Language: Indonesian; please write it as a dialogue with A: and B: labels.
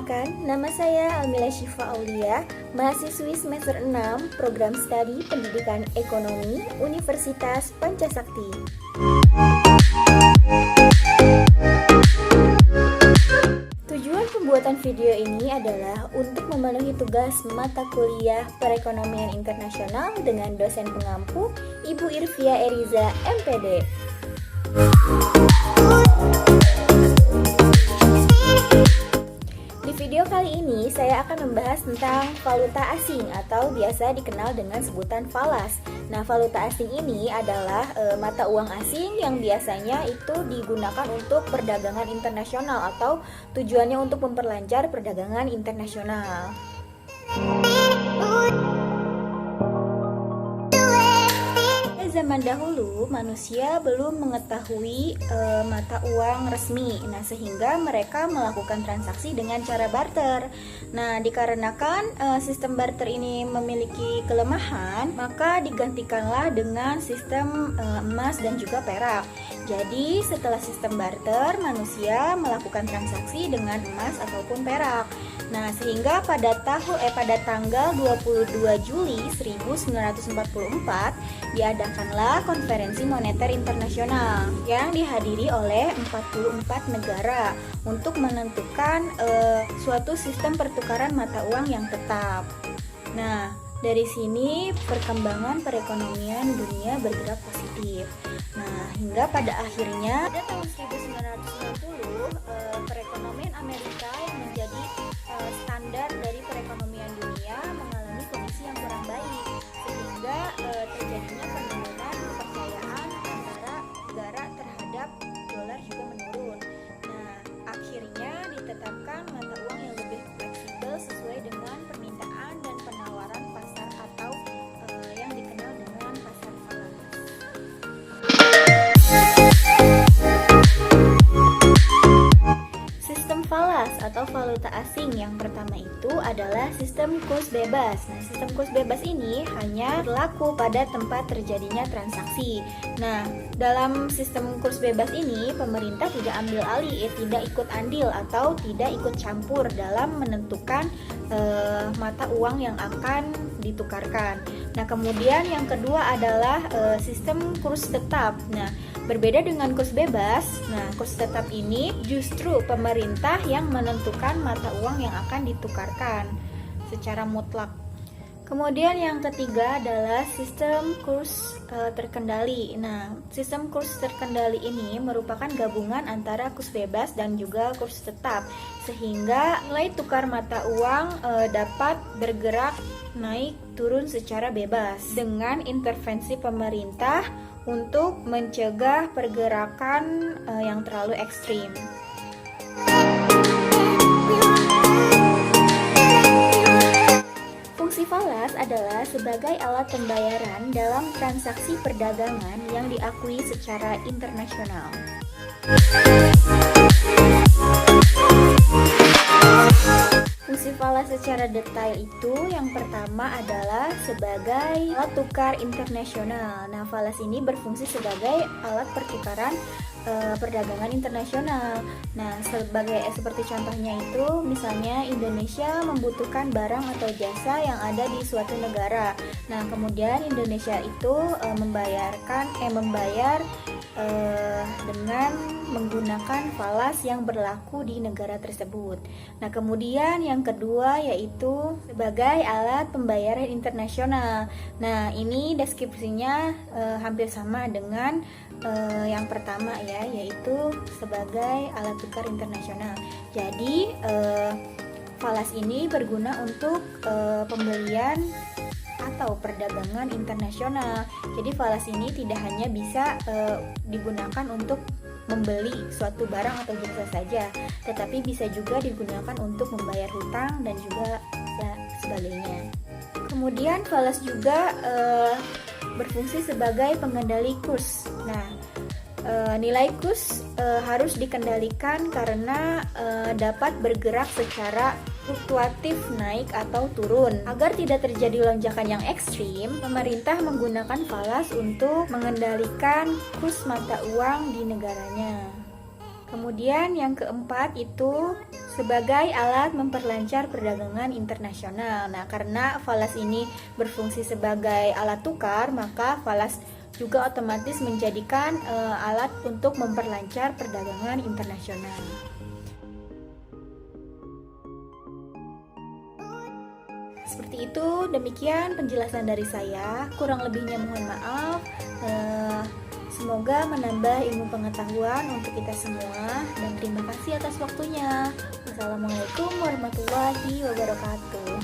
A: Perkenalkan, nama saya Almila Syifa Aulia, mahasiswi semester 6 Program Studi Pendidikan Ekonomi Universitas Pancasakti. Tujuan pembuatan video ini adalah untuk memenuhi tugas mata kuliah Perekonomian Internasional dengan dosen pengampu Ibu Irvia Eriza, MPD. Di video kali ini saya akan membahas tentang valuta asing atau biasa dikenal dengan sebutan falas. Nah, valuta asing ini adalah mata uang asing yang biasanya itu digunakan untuk perdagangan internasional atau tujuannya untuk memperlancar perdagangan internasional. Zaman dahulu manusia belum mengetahui mata uang resmi, nah sehingga mereka melakukan transaksi dengan cara barter. Nah, dikarenakan sistem barter ini memiliki kelemahan, maka digantikanlah dengan sistem emas dan juga perak. Jadi setelah sistem barter, manusia melakukan transaksi dengan emas ataupun perak. Nah, sehingga pada tanggal 22 Juli 1944 diadakanlah Konferensi Moneter Internasional yang dihadiri oleh 44 negara untuk menentukan suatu sistem pertukaran mata uang yang tetap. Nah, dari sini perkembangan perekonomian dunia bergerak positif. Nah, hingga pada akhirnya pada tahun 1990 perekonomian Amerika yang menjadi standar dari perekonomian dunia mengalami kondisi yang kurang baik, sehingga terjadinya penurunan kepercayaan antara negara terhadap dolar juga menurun. Nah, akhirnya ditetapkan mata uang yang lebih fleksibel sesuai dengan permintaan dan penawaran pasar atau yang dikenal dengan pasar falas. Sistem falas atau valuta asing yang pertama itu adalah sistem kurs bebas. Nah, sistem kurs bebas ini hanya berlaku pada tempat terjadinya transaksi. Nah, dalam sistem kurs bebas ini pemerintah tidak ambil alih, tidak ikut andil atau tidak ikut campur dalam menentukan mata uang yang akan ditukarkan. Nah, kemudian yang kedua adalah sistem kurs tetap. Nah, berbeda dengan kurs bebas, nah kurs tetap ini justru pemerintah yang menentukan mata uang yang akan ditukarkan secara mutlak. Kemudian yang ketiga adalah sistem kurs terkendali. Nah, sistem kurs terkendali ini merupakan gabungan antara kurs bebas dan juga kurs tetap, sehingga nilai tukar mata uang dapat bergerak naik turun secara bebas dengan intervensi pemerintah untuk mencegah pergerakan yang terlalu ekstrim. Fungsi falas adalah sebagai alat pembayaran dalam transaksi perdagangan yang diakui secara internasional. Fungsi falas secara detail itu yang pertama adalah sebagai alat tukar internasional. Nah, falas ini berfungsi sebagai alat pertukaran perdagangan internasional. Nah, seperti contohnya itu, misalnya Indonesia membutuhkan barang atau jasa yang ada di suatu negara. Nah, kemudian Indonesia itu membayar dengan menggunakan falas yang berlaku di negara tersebut. Nah, kemudian yang kedua yaitu sebagai alat pembayaran internasional. Nah, ini deskripsinya hampir sama dengan yang pertama ya, yaitu sebagai alat tukar internasional. Jadi falas ini berguna untuk pembelian atau perdagangan internasional. Jadi falas ini tidak hanya bisa digunakan untuk membeli suatu barang atau jasa saja, tetapi bisa juga digunakan untuk membayar hutang dan juga sebagainya. Kemudian falas juga berfungsi sebagai pengendali kurs. Nah, nilai kurs harus dikendalikan karena dapat bergerak secara fluktuatif naik atau turun. Agar tidak terjadi lonjakan yang ekstrim, pemerintah menggunakan falas untuk mengendalikan kurs mata uang di negaranya. Kemudian yang keempat itu sebagai alat memperlancar perdagangan internasional. Nah, karena falas ini berfungsi sebagai alat tukar, maka falas juga otomatis menjadikan alat untuk memperlancar perdagangan internasional. Seperti itu, demikian penjelasan dari saya. Kurang lebihnya mohon maaf. Semoga menambah ilmu pengetahuan untuk kita semua, dan terima kasih atas waktunya. Wassalamualaikum warahmatullahi wabarakatuh.